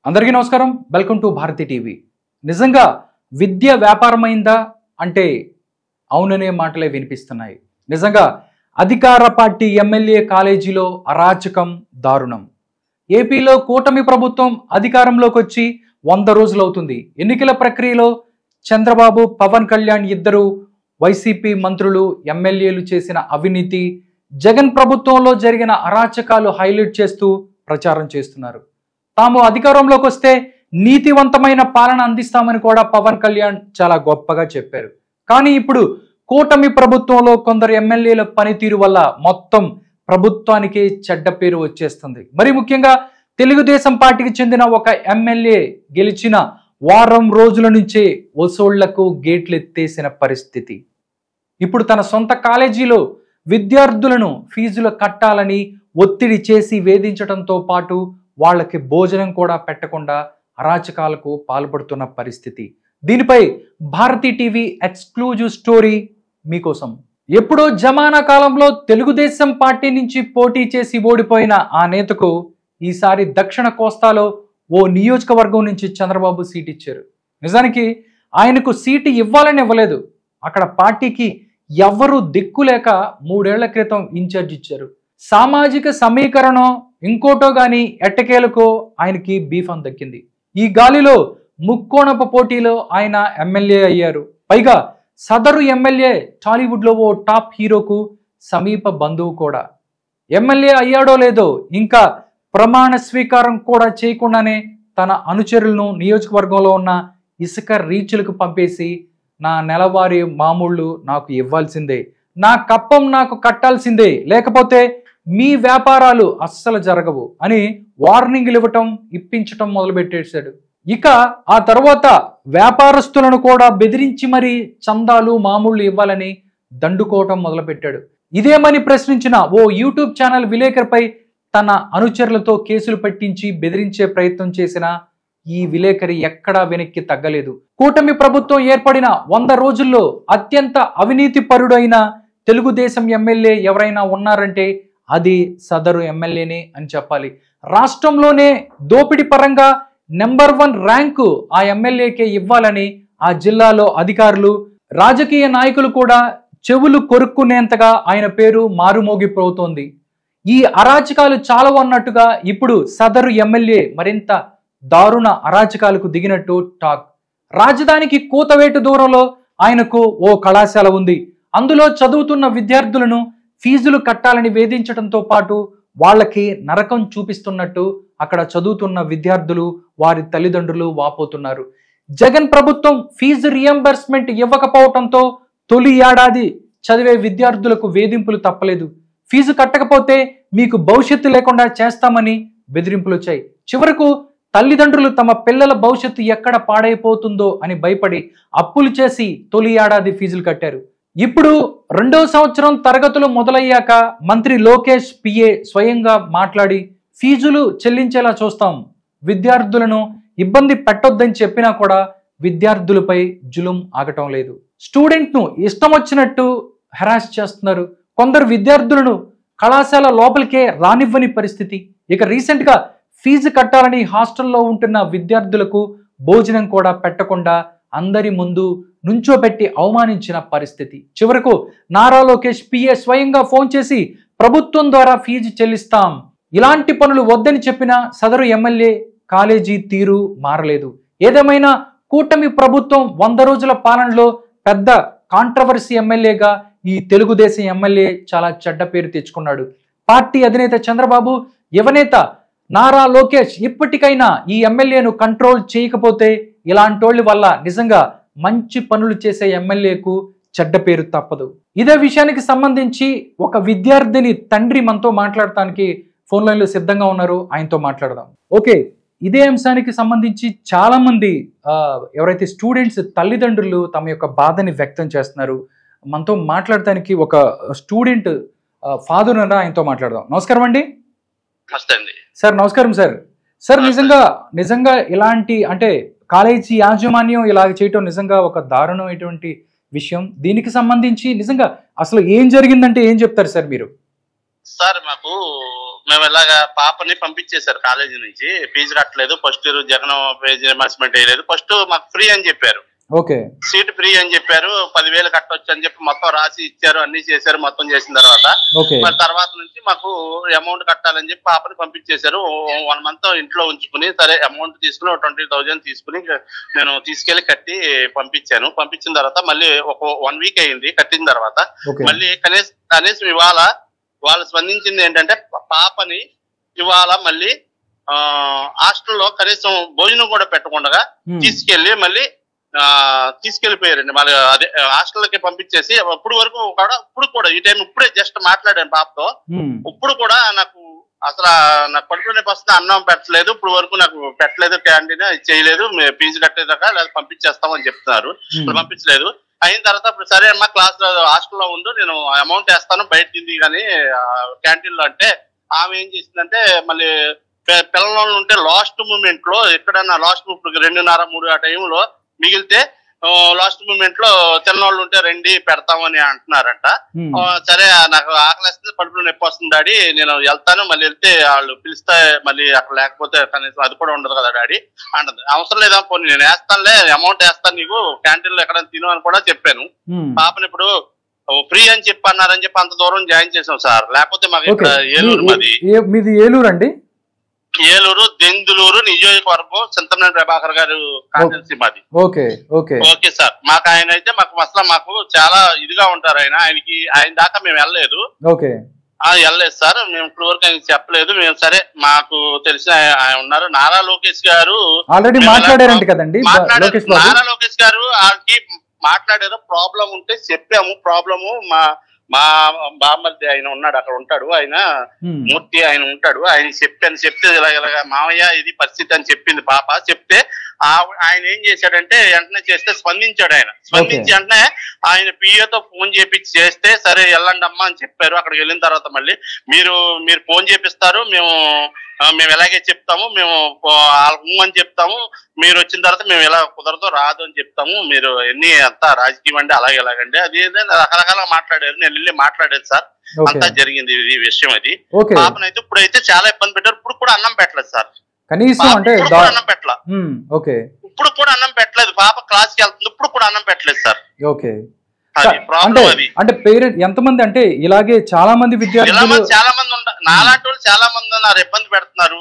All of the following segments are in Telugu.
అందరికీ నమస్కారం. Welcome to Bharati TV. నిజంగా విద్య వ్యాపారమైందా అంటే అవుననే మాటలే వినిపిస్తున్నాయి. నిజంగా అధికార పార్టీ ఎమ్మెల్యే కాలేజీలో అరాచకం దారుణం. ఏపీలో కూటమి ప్రభుత్వం అధికారంలోకి వచ్చి 100 రోజులు అవుతుంది. ఎన్నికల ప్రక్రియలో చంద్రబాబు, పవన్ కళ్యాణ్ ఇద్దరు వైసీపీ మంత్రులు, ఎమ్మెల్యేలు చేసిన అవినీతి, జగన్ ప్రభుత్వంలో జరిగిన అరాచకాలు హైలైట్ చేస్తూ ప్రచారం చేస్తున్నారు. తాము అధికారంలోకి వస్తే నీతివంతమైన పాలన అందిస్తామని కూడా పవన్ కళ్యాణ్ చాలా గొప్పగా చెప్పారు. కానీ ఇప్పుడు కూటమి ప్రభుత్వంలో కొందరు ఎమ్మెల్యేల పనితీరు వల్ల మొత్తం ప్రభుత్వానికి చెడ్డ పేరు వచ్చేస్తుంది. మరి ముఖ్యంగా తెలుగుదేశం పార్టీకి చెందిన ఒక ఎమ్మెల్యే గెలిచిన వారం రోజుల నుంచే వసూళ్లకు గేట్లు ఎత్తేసిన పరిస్థితి. ఇప్పుడు తన సొంత కాలేజీలో విద్యార్థులను ఫీజులు కట్టాలని ఒత్తిడి చేసి వేధించడంతో పాటు వాళ్ళకి భోజనం కూడా పెట్టకుండా అరాచకాలకు పాల్పడుతున్న పరిస్థితి. దీనిపై భారతీ టీవీ ఎక్స్క్లూజివ్ స్టోరీ మీకోసం. ఎప్పుడో జమానా కాలంలో తెలుగుదేశం పార్టీ నుంచి పోటీ చేసి ఓడిపోయిన ఆ నేతకు ఈసారి దక్షిణ కోస్తాలో ఓ నియోజకవర్గం నుంచి చంద్రబాబు సీట్ ఇచ్చారు. నిజానికి ఆయనకు సీటు ఇవ్వాలని ఇవ్వలేదు. అక్కడ పార్టీకి ఎవ్వరూ దిక్కులేక 3 ఏళ్ల క్రితం ఇన్ఛార్జ్ ఇచ్చారు. సామాజిక సమీకరణం ఇంకోటో గాని ఎట్టకేలకు ఆయనకి బీఫామ్ దక్కింది. ఈ గాలిలో ముక్కోణపు పోటీలో ఆయన ఎమ్మెల్యే అయ్యారు. పైగా సదరు ఎమ్మెల్యే టాలీవుడ్ లో ఓ టాప్ హీరోకు సమీప బంధువు కూడా. ఎమ్మెల్యే అయ్యాడో లేదో ఇంకా ప్రమాణ స్వీకారం కూడా చేయకుండానే తన అనుచరులను నియోజకవర్గంలో ఉన్న ఇసుక రీచులకు పంపేసి నా నెలవారీ మామూళ్ళు నాకు ఇవ్వాల్సిందే, నా కప్పం నాకు కట్టాల్సిందే, లేకపోతే మీ వ్యాపారాలు అస్సలు జరగవు అని వార్నింగ్లు ఇవ్వటం, ఇప్పించటం మొదలుపెట్టేశాడు. ఇక ఆ తర్వాత వ్యాపారస్తులను కూడా బెదిరించి మరీ చందాలు, మామూళ్లు ఇవ్వాలని దండుకోవటం మొదలుపెట్టాడు. ఇదేమని ప్రశ్నించిన ఓ యూట్యూబ్ ఛానల్ విలేకరిపై తన అనుచరులతో కేసులు పెట్టించి బెదిరించే ప్రయత్నం చేసిన ఈ విలేకరి ఎక్కడా వెనక్కి తగ్గలేదు. కూటమి ప్రభుత్వం ఏర్పడిన 100 రోజుల్లో అత్యంత అవినీతి పరుడైన తెలుగుదేశం ఎమ్మెల్యే ఎవరైనా ఉన్నారంటే అది సదరు ఎమ్మెల్యేనే అని చెప్పాలి. రాష్ట్రంలోనే దోపిడీ పరంగా నెంబర్ 1 ర్యాంకు ఆ ఎమ్మెల్యేకే ఇవ్వాలని ఆ జిల్లాలో అధికారులు, రాజకీయ నాయకులు కూడా చెవులు కొరుక్కునేంతగా ఆయన పేరు మారుమోగిపోతోంది. ఈ అరాచకాలు చాలవు అన్నట్టుగా ఇప్పుడు సదరు ఎమ్మెల్యే మరింత దారుణ అరాచకాలకు దిగినట్టు టాక్. రాజధానికి కూతవేటు దూరంలో ఆయనకు ఓ కళాశాల ఉంది. అందులో చదువుతున్న విద్యార్థులను ఫీజులు కట్టాలని వేధించడంతో పాటు వాళ్ళకి నరకం చూపిస్తున్నట్టు అక్కడ చదువుతున్న విద్యార్థులు, వారి తల్లిదండ్రులు వాపోతున్నారు. జగన్ ప్రభుత్వం ఫీజు రియంబర్స్మెంట్ ఇవ్వకపోవడంతో తొలి ఏడాది చదివే విద్యార్థులకు వేధింపులు తప్పలేదు. ఫీజు కట్టకపోతే మీకు భవిష్యత్తు లేకుండా చేస్తామని బెదిరింపులు వచ్చాయి. చివరకు తల్లిదండ్రులు తమ పిల్లల భవిష్యత్తు ఎక్కడ పాడైపోతుందో అని భయపడి అప్పులు చేసి తొలి ఏడాది ఫీజులు కట్టారు. ఇప్పుడు 2వ సంవత్సరం తరగతులు మొదలయ్యాక మంత్రి లోకేష్ పిఏ స్వయంగా మాట్లాడి ఫీజులు చెల్లించేలా చూస్తాం, విద్యార్థులను ఇబ్బంది పెట్టొద్దని చెప్పినా కూడా విద్యార్థులపై జులుం ఆగటం లేదు. స్టూడెంట్ను ఇష్టం వచ్చినట్టు హెరాస్ చేస్తున్నారు. కొందరు విద్యార్థులను కళాశాల లోపలికే రానివ్వని పరిస్థితి. ఇక రీసెంట్గా ఫీజు కట్టాలని హాస్టల్లో ఉంటున్న విద్యార్థులకు భోజనం కూడా పెట్టకుండా అందరి ముందు నుంచోబెట్టి అవమానించిన పరిస్థితి. చివరకు నారా లోకేష్ పిఏ స్వయంగా ఫోన్ చేసి ప్రభుత్వం ద్వారా ఫీజు చెల్లిస్తాం, ఇలాంటి పనులు వద్దని చెప్పిన సదరు ఎమ్మెల్యే కాలేజీ తీరు మారలేదు. ఏదేమైనా కూటమి ప్రభుత్వం 100 రోజుల పాలనలో పెద్ద కాంట్రవర్సీ ఎమ్మెల్యేగా ఈ తెలుగుదేశం ఎమ్మెల్యే చాలా చెడ్డ పేరు తెచ్చుకున్నాడు. పార్టీ అధినేత చంద్రబాబు, యువనేత నారా లోకేష్ ఇప్పటికైనా ఈ ఎమ్మెల్యేను కంట్రోల్ చేయకపోతే ఇలాంటోళ్ళ వల్ల నిజంగా మంచి పనులు చేసే ఎమ్మెల్యేకు చెడ్డ పేరు తప్పదు. ఇదే విషయానికి సంబంధించి ఒక విద్యార్థిని తండ్రి మనతో మాట్లాడటానికి ఫోన్ లైన్లో సిద్ధంగా ఉన్నారు. ఆయనతో మాట్లాడదాం. ఓకే, ఇదే అంశానికి సంబంధించి చాలా మంది ఎవరైతే స్టూడెంట్స్ తల్లిదండ్రులు తమ యొక్క బాధని వ్యక్తం చేస్తున్నారు. మనతో మాట్లాడటానికి ఒక స్టూడెంట్ ఫాదర్ ఉన్నారా, ఆయనతో మాట్లాడదాం. నమస్కారం అండి. సార్ నమస్కారం సార్. సార్ నిజంగా ఇలాంటి అంటే కాలేజీ యాజమాన్యం ఇలాగ చేయటం నిజంగా ఒక దారుణమైనటువంటి విషయం. దీనికి సంబంధించి నిజంగా అసలు ఏం జరిగిందంటే ఏం చెప్తారు సార్ మీరు? సార్ మాకు మేము ఇలాగా పాపని పంపించేశారు కాలేజీ నుంచి, ఫీజు కట్టలేదు, first year Jagan fees reimbursement వేయలేదు, ఫస్ట్ మాకు ఫ్రీ అని చెప్పారు, సీట్ ఫ్రీ అని చెప్పారు, 10,000 కట్టొచ్చు అని చెప్పి మొత్తం రాసి ఇచ్చారు, అన్ని చేశారు. మొత్తం చేసిన తర్వాత మరి తర్వాత నుంచి మాకు అమౌంట్ కట్టాలని చెప్పి పాపని పంపించేశారు. 1 month ఇంట్లో ఉంచుకుని సరే అమౌంట్ తీసుకుని 20,000 తీసుకుని నేను తీసుకెళ్లి కట్టి పంపించాను. పంపించిన తర్వాత మళ్ళీ ఒక 1 week అయింది కట్టిన తర్వాత. మళ్ళీ కనీసం ఇవాళ వాళ్ళు స్పందించింది ఏంటంటే పాపని ఇవాళ మళ్ళీ హాస్టల్లో కనీసం భోజనం కూడా పెట్టకుండా తీసుకెళ్లి మళ్ళీ తీసుకెళ్లిపోయారండి. మళ్ళీ అదే హాస్టల్కి పంపించేసి ఇప్పుడు కూడా ఈ టైం ఇప్పుడే జస్ట్ మాట్లాడాను పాపతో. ఇప్పుడు కూడా నాకు అసలు నాకు పడుకునే వస్తే అన్నం పెట్టలేదు, ఇప్పుడు వరకు నాకు పెట్టలేదు, క్యాంటీన్ చేయలేదు, ఫీజు కట్టేదాకా లేదా పంపించేస్తామని చెప్తున్నారు. పంపించలేదు. అయిన తర్వాత ఇప్పుడు సరే అమ్మా క్లాస్ లో హాస్టల్లో ఉండు, నేను అమౌంట్ వేస్తాను బయట తింది కానీ క్యాంటీన్ లో అంటే ఆమె ఏం చేసిందంటే మళ్ళీ పిల్లలు ఉంటే లాస్ట్ మూమెంట్ లో ఎక్కడన్నా లాస్ట్ 2:30, 3 ఆ టైంలో మిగిలితే లాస్ట్ మూమెంట్ లో తిన్నోళ్ళు ఉంటే రండి పెడతామని అంటున్నారంట. సరే నాకు ఆకలిస్తే పడుపులో నొప్పి వస్తుంది డాడీ, నేను వెళ్తాను, మళ్ళీ వెళ్తే వాళ్ళు పిలిస్తే మళ్ళీ అక్కడ లేకపోతే కనీసం అది కూడా ఉండదు కదా డాడీ అంటుంది. అవసరం లేదా పోనీ నేను వేస్తానులే, అమౌంట్ వేస్తాను నీకు, క్యాంటీన్ లో ఎక్కడ తిను అని కూడా చెప్పాను. పాపని ఇప్పుడు ఫ్రీ అని చెప్పి అన్నారని చెప్పి అంత దూరం జాయిన్ చేసాం సార్. లేకపోతే మాకు ఇక్కడ ఏలూరు, మీది ఏలూరు అండి? ఏలూరు దెందులూరు నియోజకవర్గం, చింతమనేని ప్రభాకర్ గారు కాన్స్టిట్యున్సీ మాది. Okay sir. మాకు ఆయన అయితే మాకు చాలా ఇదిగా ఉంటారు. ఆయన దాకా మేము వెళ్ళలేదు సార్. మేము ఇప్పుడు వరకు ఆయన చెప్పలేదు. మేము సరే మాకు తెలిసిన ఆయన ఉన్నారు నారా లోకేష్ గారు, ఆల్రెడీ మాట్లాడారంట కదండి. నారా లోకేష్ గారు వాళ్ళకి మాట్లాడారు, ప్రాబ్లం ఉంటే చెప్పాము. ప్రాబ్లము మా బామ్మర్ది ఆయన ఉన్నాడు, అక్కడ ఉంటాడు ఆయన మూర్తి, ఆయన ఉంటాడు. ఆయన చెప్తే ఇలాగ మామయ్య ఇది పరిస్థితి అని చెప్పింది పాప. చెప్తే ఆయన ఏం చేశాడంటే వెంటనే చేస్తే స్పందించాడు. ఆయన స్పందించి వెంటనే ఆయన పిఏతో ఫోన్ చేపించి చేస్తే సరే వెళ్ళండి అమ్మా అని చెప్పారు. అక్కడికి వెళ్ళిన తర్వాత మళ్ళీ మీరు ఫోన్ చేపిస్తారు, మేము ఎలాగే చెప్తాము, మేము అని చెప్తాము, మీరు వచ్చిన తర్వాత మేము ఎలా కుదరదో రాదు అని చెప్తాము, మీరు ఎన్ని అంతా రాజకీయం అండి అలాగే ఎలాగండి అది రకరకాలుగా మాట్లాడారు. నేను వెళ్ళి మాట్లాడేది సార్, అంతా జరిగింది ఈ విషయం. అది పాపనైతే ఇప్పుడైతే చాలా ఇబ్బంది పెట్టారు. ఇప్పుడు కూడా అన్నం పెట్టలేదు సార్, కనీసం అంటే అన్నం పెట్టలా. ఇప్పుడు కూడా అన్నం పెట్టలేదు. పాప క్లాస్ కి వెళ్తుంది, ఇప్పుడు కూడా అన్నం పెట్టలేదు సార్. అంటే పేరెంట్ ఎంతమంది అంటే ఇలాగే చాలా మంది విద్యార్థులు చాలా మంది నాలాంటి వాళ్ళు చాలా మంది ఉన్నారు, ఇబ్బంది పెడుతున్నారు.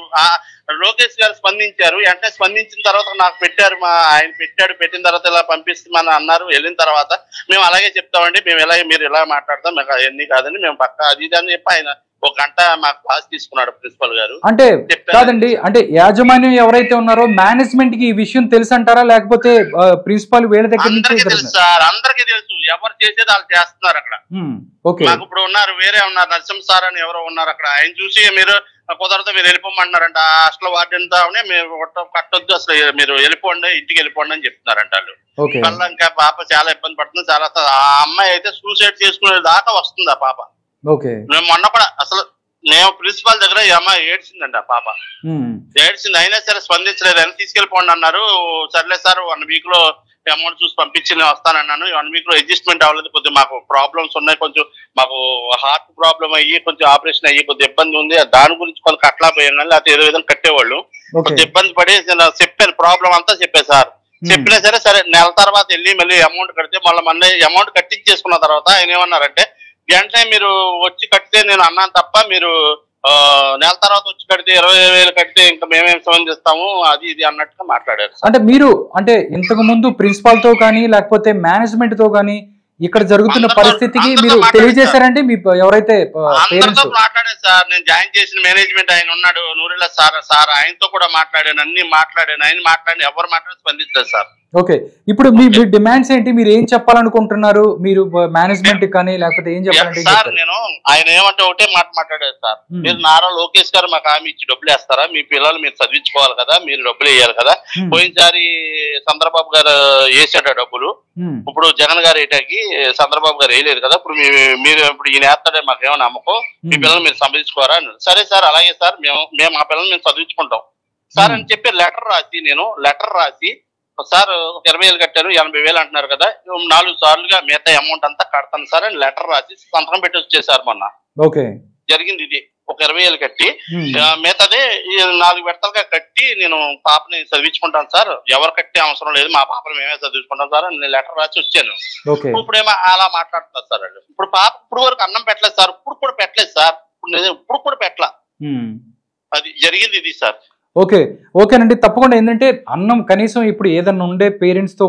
లోకేష్ గారు స్పందించారు. వెంటనే స్పందించిన తర్వాత నాకు పెట్టారు, ఆయన పెట్టిన తర్వాత ఇలా పంపిస్తామని అన్నారు. వెళ్ళిన తర్వాత మేము అలాగే చెప్తామండి, మేము ఎలాగే మీరు ఇలా మాట్లాడతాం, మీకు అవన్నీ కాదండి, మేము పక్క అది ఇది అని చెప్పి ఆయన 1 గంట మాకు క్లాస్ తీసుకున్నాడు ప్రిన్సిపల్ గారు. అంటే కాదండి, అంటే యాజమాన్యం ఎవరైతే ఉన్నారో మేనేజ్మెంట్ కి ఈ విషయం తెలుసు అంటారా, లేకపోతే ప్రిన్సిపల్ వీళ్ళ దగ్గర నుంచి తెలుసు సార్? అందరికీ తెలుసు, ఎవరు చేసేది వాళ్ళు చేస్తున్నారు అక్కడ. మాకు ఇప్పుడు ఉన్నారు, వేరే ఉన్నారు, నరసింహ సార్ అని ఎవరో ఉన్నారు అక్కడ. ఆయన చూసి మీరు కుదరదు, మీరు వెళ్ళిపోమంటున్నారంట. హాస్టల్ వార్డెన్ తానే మీరు కట్టొద్దు, అసలు మీరు వెళ్ళిపోండి, ఇంటికి వెళ్ళిపోండి అని చెప్తున్నారంట వాళ్ళు. మళ్ళీ ఇంకా పాప చాలా ఇబ్బంది పడుతుంది. చాలా ఆ అమ్మాయి అయితే సూసైడ్ చేసుకునే దాకా వస్తుంది ఆ పాప. మేము మొన్న కూడా అసలు మేము ప్రిన్సిపాల్ దగ్గర ఈ అమ్మాయి ఏడ్చిందండి, ఆ పాప ఏడ్చింది. అయినా సరే స్పందించలేదు. అని తీసుకెళ్ళిపోండి అన్నారు. సర్లే సార్ 1 week లో అమౌంట్ చూసి పంపించి నేను వస్తానన్నాను. 1 week లో అడ్జస్ట్మెంట్ అవ్వలేదు, కొద్దిగా మాకు ప్రాబ్లమ్స్ ఉన్నాయి, కొంచెం మాకు హార్ట్ ప్రాబ్లం అయ్యి కొంచెం ఆపరేషన్ అయ్యి కొద్దిగా ఇబ్బంది ఉంది, దాని గురించి కొంత కట్టలేకపోయాను, లేకపోతే ఏదో విధంగా కట్టేవాళ్ళు. కొంచెం ఇబ్బంది పడి నేను చెప్పాను, ప్రాబ్లం అంతా చెప్పాను సార్. చెప్పినా సరే నెల తర్వాత వెళ్ళి మళ్ళీ అమౌంట్ కడితే మళ్ళీ అమౌంట్ కట్టించేసుకున్న తర్వాత ఆయన ఏమన్నారంటే వెంటనే మీరు వచ్చి కడితే నేను అన్నాను తప్ప, మీరు నెల తర్వాత వచ్చి కడితే 20,000 కడితే ఇంకా మేమేం సంబంధిస్తాము అది ఇది అన్నట్టుగా మాట్లాడారు. అంటే మీరు అంటే ఇంతకు ముందు ప్రిన్సిపాల్ తో కానీ లేకపోతే మేనేజ్మెంట్ తో కానీ ఇక్కడ జరుగుతున్న పరిస్థితికి మీరు తెలియజేశారంటే మీ ఎవరైతే మాట్లాడారు సార్. నేను జాయిన్ చేసిన మేనేజ్మెంట్ ఆయన ఉన్నాడు నూరిల్లా సార్ ఆయనతో కూడా మాట్లాడాను, అన్ని మాట్లాడాను. ఆయన మాట్లాడి ఎవరు మాట్లాడి స్పందించారు సార్. ఓకే, ఇప్పుడు మీ డిమాండ్స్ ఏంటి, మీరు ఏం చెప్పాలనుకుంటున్నారు, మీరు మేనేజ్మెంట్ కానీ లేకపోతే ఏం చెప్పాలంటే? సార్ నేను ఆయన ఏమంటే ఒకటే మాట మాట్లాడారు సార్, మీరు నారా లోకేష్ గారు మాకు హామీ ఇచ్చి డబ్బులు వేస్తారా, మీ పిల్లలు మీరు చదివించుకోవాలి కదా, మీరు డబ్బులు వేయాలి కదా. పోయినసారి చంద్రబాబు గారు వేసాడు డబ్బులు, ఇప్పుడు జగన్ గారు వేయటానికి చంద్రబాబు గారు వేయలేదు కదా, ఇప్పుడు మీరు ఇప్పుడు ఈయన వేస్తాడే మాకేమో నమ్మకం, మీ పిల్లలు మీరు సంపాదించుకోరా అని. సరే సార్ అలాగే సార్, మేము మా పిల్లలు మేము చదివించుకుంటాం సార్ అని చెప్పి లెటర్ రాసి సార్ 20,000 కట్టారు, 80,000 అంటున్నారు కదా, 4 సార్లుగా మిగతా అమౌంట్ అంతా కడతాను సార్ అని లెటర్ రాసి సంతకం పెట్టి వచ్చేసారు మొన్న. జరిగింది ఇది. ఒక 20,000 కట్టి మిగతాదే 4 విడతలుగా కట్టి నేను పాపని చదివించుకుంటాను సార్, ఎవరు కట్టే అవసరం లేదు, మా పాపని మేమే చదివించుకుంటాం సార్ నేను లెటర్ రాసి వచ్చాను. ఇప్పుడేమో అలా మాట్లాడుతున్నారు సార్ వాళ్ళు. ఇప్పుడు పాప ఇప్పుడు వరకు అన్నం పెట్టలేదు సార్, ఇప్పుడు కూడా పెట్టలేదు సార్, ఇప్పుడు కూడా పెట్టలా. అది జరిగింది ఇది సార్. ఓకేనండి, తప్పకుండా. ఏంటంటే అన్నం కనీసం ఇప్పుడు ఏదన్నా ఉండే పేరెంట్స్ తో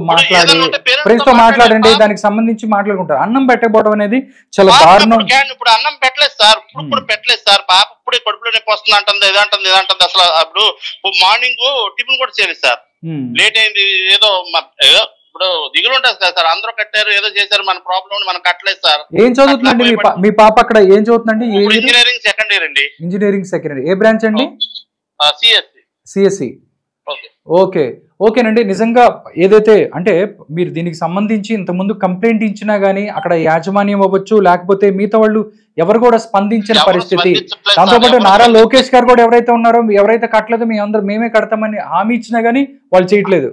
మాట్లాడండి, దానికి సంబంధించి మాట్లాడుకుంటారు. అన్నం పెట్టకపోవడం అనేది చాలా దారుణం. ఇప్పుడు అన్నం పెట్టలేదు సార్, ఇప్పుడు పెట్టలేదు సార్, పాప ఇప్పుడే కడుపులో నొప్పి వస్తుంది అంటుంది, ఏదంటుంది అసలు. అప్పుడు మార్నింగ్ టిఫిన్ కూడా చేయలేదు సార్, లేట్ అయింది. ఏదో ఇప్పుడు దిగులు ఉంటుంది కదా సార్, అందరూ కట్టారు ఏదో చేశారు, మన ప్రాబ్లం మనం కట్టలేదు సార్. ఏం చదువుతుందండి మీ పాప? అక్కడ ఏం చదువుతుందండి? ఇంజనీరింగ్ సెకండ్ ఇయర్ అండి. Engineering second year. ఏ బ్రాంచ్ అండి? సిఎస్సి. ఓకేనండి. నిజంగా ఏదైతే అంటే మీరు దీనికి సంబంధించి ఇంతకుముందు కంప్లైంట్ ఇచ్చినా గానీ అక్కడ యాజమాన్యం అవ్వచ్చు, లేకపోతే మిగతా వాళ్ళు ఎవరు కూడా స్పందించిన పరిస్థితి. దాంతోపాటు నారా లోకేష్ గారు కూడా ఎవరైతే ఉన్నారో, ఎవరైతే కట్టలేదో మేమే కడతామని హామీ ఇచ్చినా గానీ వాళ్ళు చేయట్లేదు.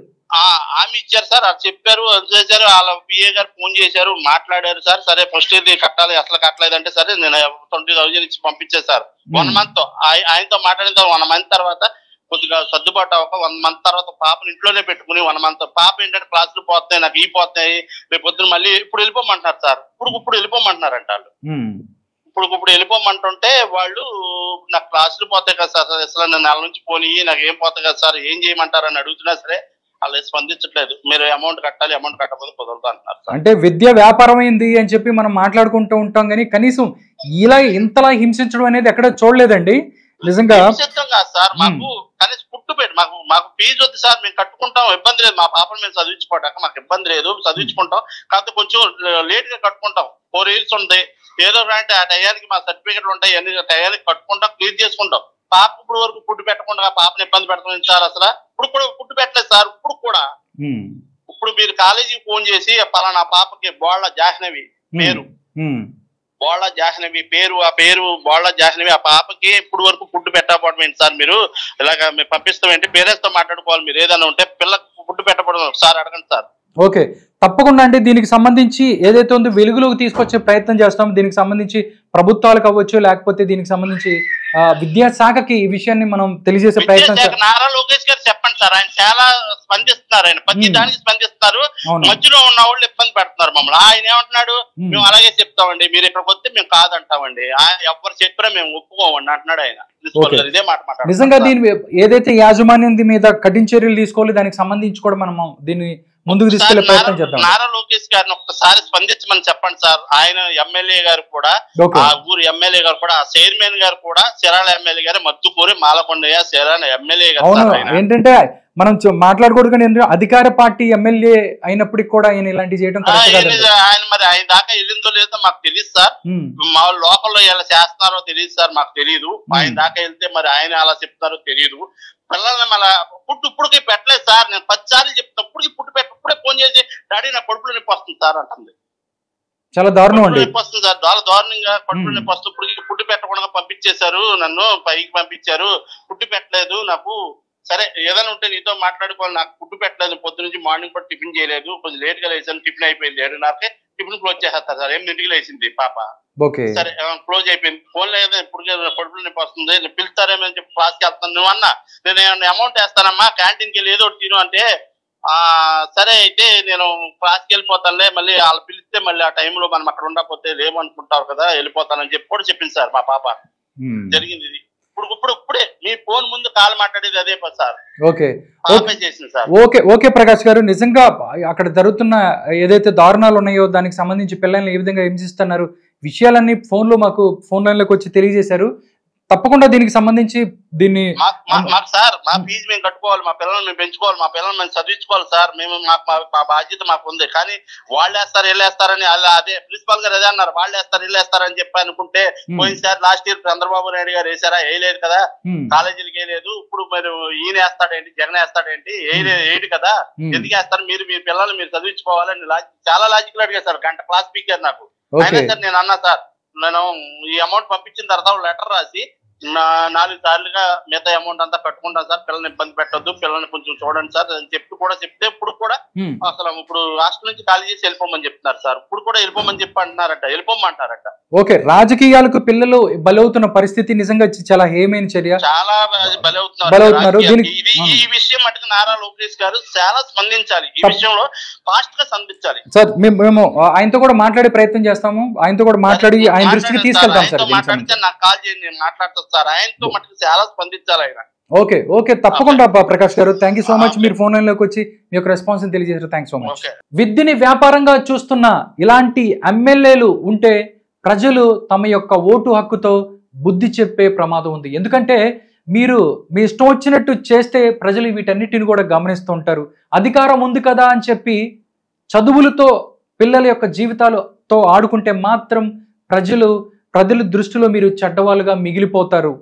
హామీ ఇచ్చారు సార్, అది చెప్పారు, అది చేశారు. వాళ్ళ పిఏ గారు ఫోన్ చేశారు, మాట్లాడారు సార్. సరే ఫస్ట్ ఇది కట్టాలి, అసలు కట్టలేదంటే సరే నేను 20,000 ఇచ్చి పంపించాను సార్. 1 month ఆయనతో మాట్లాడిన 1 month తర్వాత కొద్దిగా సర్దుబాటు అవ్వక 1 month తర్వాత పాపను ఇంట్లోనే పెట్టుకుని 1 month పాప ఏంటంటే క్లాసులు పోతున్నాయి, నాకు పోతున్నాయి, రేపు పొద్దున మళ్ళీ ఇప్పుడు వెళ్ళిపోమంటున్నారు సార్. ఇప్పుడు వెళ్ళిపోమంటున్నారంట వాళ్ళు. ఇప్పుడు వెళ్ళిపోమంటుంటే వాళ్ళు నాకు క్లాసులు పోతాయి కదా సార్, అసలు నేను 4 నుంచి పోనీ నాకు ఏం పోతాయి కదా సార్, ఏం చేయమంటారని అడుగుతున్నా సరే వాళ్ళు స్పందించట్లేదు. మీరు అమౌంట్ కట్టాలి, అమౌంట్ కట్టకపోతే కుదరదు అంటున్నారు సార్. అంటే విద్య వ్యాపారమైంది అని చెప్పి మనం మాట్లాడుకుంటూ ఉంటాం కానీ కనీసం ఇంతలా హింసించడం అనేది ఎక్కడ చూడలేదండి. నిజంగా సార్ మాకు కనీసం మాకు ఫీజు వద్దు సార్, మేము కట్టుకుంటాం, ఇబ్బంది లేదు, మా పాపను మేము చదివించుకోవటాక మాకు ఇబ్బంది లేదు, చదివించుకుంటాం. కాకపోతే కొంచెం లేట్ గా కట్టుకుంటాం, 4 years ఉంది, ఏదో అంటే ఆ టయానికి మా సర్టిఫికెట్లు ఉంటాయి, అన్ని టయానికి కట్టుకుంటాం, క్లియర్ చేసుకుంటాం. పాప ఇప్పుడు వరకు ఫుడ్ పెట్టకుండా పాపని ఇబ్బంది పెడుతుంది సార్. అసలు ఇప్పుడు కూడా ఫుడ్ పెట్టలేదు సార్. ఇప్పుడు మీరు కాలేజీకి ఫోన్ చేసి పలానా పాపకి బోళ్ళ జాహ్నవి పేరు, బోళ్ళ జాహ్నవి పేరు, ఆ పేరు బోళ్ళ జాహ్నవి, ఆ పాపకి ఇప్పుడు వరకు ఫుడ్ పెట్టకపోవడం ఏంటి సార్, మీరు ఇలాగ మేము పంపిస్తామేంటి, పేరెంట్స్ తో మాట్లాడుకోవాలి, మీరు ఏదైనా ఉంటే పిల్లలకు ఫుడ్ పెట్టకపోవడం సార్ అడగండి సార్. ఓకే, తప్పకుండా అండి. దీనికి సంబంధించి ఏదైతే ఉందో వెలుగులోకి తీసుకొచ్చే ప్రయత్నం చేస్తాం. దీనికి సంబంధించి ప్రభుత్వాలకు అవ్వచ్చు, లేకపోతే దీనికి సంబంధించి విద్యాశాఖకి ఈ విషయాన్ని మనం తెలియజేసే ప్రయత్నం. నారా లోకేష్ గారు చెప్పండి సార్, ఆయన చాలా స్పందిస్తున్నారు, ఆయన ప్రతి దానికి స్పందిస్తున్నారు. మధ్యలో ఉన్న వాళ్ళు ఇబ్బంది పెడుతున్నారు మమ్మల్ని. ఆయన ఏమంటున్నాడు, మేము అలాగే చెప్తామండి, మీరు ఇక్కడికి వస్తే మేము కాదంటామండి, ఎవరు చెప్పినా మేము ఒప్పుకోమండి అంటున్నాడు ఆయన. ఇదే మాట. నిజంగా దీని ఏదైతే యాజమాన్యం మీద కఠిన చర్యలు తీసుకోవాలి, దానికి సంబంధించి కూడా మనం దీన్ని ముందుకు తీసుకెళ్లే ప్రయత్నం చేద్దాం. నారా లోకేష్ గారిని ఒక్కసారి స్పందించమని చెప్పండి సార్. ఆయన ఎమ్మెల్యే గారు కూడా, ఆ ఊరు ఎమ్మెల్యే గారు కూడా, ఆ చైర్మన్ గారు కూడా సిరాల ఎమ్మెల్యే గారు, మద్దుకూరి మాలకొండయ్య సిరాల ఎమ్మెల్యే గారు. ఏంటంటే మనం మాట్లాడకూడదు కానీ అధికార పార్టీ ఎమ్మెల్యే అయినప్పటికీ కూడా ఆయన ఇలాంటి చేయడం ఆయన మరి ఆయన దాకా వెళ్ళిందో లేదో మాకు తెలియదు సార్. మా లోకల్లో ఎలా చేస్తున్నారో తెలియదు సార్, మాకు తెలియదు. ఆయన దాకా వెళ్తే మరి ఆయన అలా చెప్తారో తెలియదు. పిల్లల్ని మళ్ళీ పుట్టు ఇప్పటికీ పెట్టలేదు సార్. నేను 10 సార్లు చెప్తా, ఇప్పుడే ఫోన్ చేసి డాడీ నా కడుపులో నొప్పి వస్తుంది సార్ అంటుంది. చాలా దారుణం అండి, నొప్పి వస్తుంది సార్, చాలా దారుణంగా కడుపులో నొప్పి వస్తుంది. ఇప్పుడు పుట్టి పెట్టకుండా పంపించేశారు, నన్ను పైకి పంపించారు, పుట్టి పెట్టలేదు నాకు. సరే ఏదైనా ఉంటే నీతో మాట్లాడుకోవాలి, నాకు ఫుడ్ పెట్టలేదు, పొద్దు నుంచి మార్నింగ్ కూడా టిఫిన్ చేయలేదు, కొంచెం లేట్ గా లేచాను, టిఫిన్ అయిపోయింది 7:30కి, టిఫిన్ క్లోజ్ చేసేస్తారు సార్. 8ంటికి లేచింది పాప. సరే క్లోజ్ అయిపోయింది, ఫోన్ లేదు, ఇప్పుడు కడుపులో నొప్పి వస్తుంది, పిలుస్తారేమో అని చెప్పి క్లాస్కి వెళ్తాను. నువ్వు అన్నా నేను అమౌంట్ వేస్తానమ్మా, క్యాంటీన్కి వెళ్ళి ఏదో ఒకటి తిను అంటే, సరే అయితే నేను క్లాస్కి వెళ్ళిపోతానులే, మళ్ళీ వాళ్ళు పిలిస్తే మళ్ళీ ఆ టైంలో మనం అక్కడ ఉండకపోతే లేమనుకుంటారు కదా, వెళ్ళిపోతానని చెప్పి కూడా చెప్పింది సార్ మా పాప. జరిగింది ఇది. ఇప్పుడే మీ ఫోన్ ముందు కాల్ మాట్లాడేది అదే సార్. ఓకే ప్రకాష్ గారు, నిజంగా అక్కడ జరుగుతున్న ఏదైతే దారుణాలు ఉన్నాయో దానికి సంబంధించి పిల్లల్ని ఏ విధంగా హింసిస్తున్నారు విషయాలన్నీ ఫోన్ లైన్ లోకి వచ్చి తెలియజేశారు. తప్పకుండా దీనికి సంబంధించి దీన్ని మాకు సార్ మా ఫీజు మేము కట్టుకోవాలి, మా పిల్లల్ని మేము పెంచుకోవాలి, మా పిల్లల్ని మేము చదివించుకోవాలి సార్. మేము మా బాధ్యత మాకు ఉంది. కానీ వాళ్ళు వేస్తారు వీళ్ళేస్తారని అదే ప్రిన్సిపాల్ గారు అదే అన్నారు, వాళ్ళు వేస్తారు వీళ్ళేస్తారని చెప్పి అనుకుంటే పోయినసారి లాస్ట్ ఇయర్ చంద్రబాబు నాయుడు గారు వేసారా, వేయలేదు కదా, కాలేజీలకు వేయలేదు. ఇప్పుడు మరి ఈయన వేస్తాడేంటి, జగన్ వేస్తాడేంటి, వేయడు కదా, ఎందుకు వేస్తారు, మీరు మీ పిల్లల్ని మీరు చదివించుకోవాలని చాలా లాజికల్ అడిగారు సార్. గంట క్లాస్ స్పీకర్ నాకు. అయినా సార్ నేను అన్నా సార్, నేను ఈ అమౌంట్ పంపించిన తర్వాత లెటర్ రాసి 4 సార్లుగా మిగతా అమౌంట్ అంతా కట్టుకుంటాను సార్, పిల్లల్ని ఇబ్బంది పెట్టొద్దు, పిల్లల్ని కొంచెం చూడండి సార్ అని చెప్తే ఇప్పుడు కూడా అసలు ఇప్పుడు హాస్టల్ నుంచి ఖాళీ చేసి వెళ్ళిపోమని చెప్తున్నారు సార్. ఇప్పుడు కూడా వెళ్ళిపోమని చెప్పి అంటున్నారట, వెళ్ళిపోమంటారట. ఓకే, రాజకీయాలకు పిల్లలు బలవుతున్న పరిస్థితి నిజంగా చాలా హేమైన చర్య. చాలా బలవుతున్నారు. ఈ విషయం మటుకు నారా లోకేష్ గారు చాలా స్పందించాలి, ఈ విషయంలో ఫాస్ట్ గా స్పందించాలి సార్. మేము ఆయనతో కూడా మాట్లాడే ప్రయత్నం చేస్తాము, ఆయనతో కూడా మాట్లాడి ఆయన దృష్టికి తీసుకెళ్తాం సార్. మాట్లాడితే నాకు కాల్ చేయండి, నేను మాట్లాడతాను సార్. ఆయనతో మటుకు చాలా స్పందించాలి ఆయన. ఓకే తప్పకుండా ప్రకాష్ గారు, థ్యాంక్ యూ సో మచ్. మీరు ఫోన్ లైన్ లోకి వచ్చి మీ యొక్క రెస్పాన్స్ తెలియజేశారు, థ్యాంక్స్ సో మచ్. విద్యని వ్యాపారంగా చూస్తున్న ఇలాంటి ఎమ్మెల్యేలు ఉంటే ప్రజలు తమ యొక్క ఓటు హక్కుతో బుద్ధి చెప్పే ప్రమాదం ఉంది. ఎందుకంటే మీరు మీ ఇష్టం వచ్చినట్టు చేస్తే ప్రజలు వీటన్నిటిని కూడా గమనిస్తూ ఉంటారు. అధికారం ఉంది కదా అని చెప్పి చదువులతో పిల్లల యొక్క జీవితాలతో ఆడుకుంటే మాత్రం ప్రజల దృష్టిలో మీరు చెడ్డవాళ్ళుగా మిగిలిపోతారు.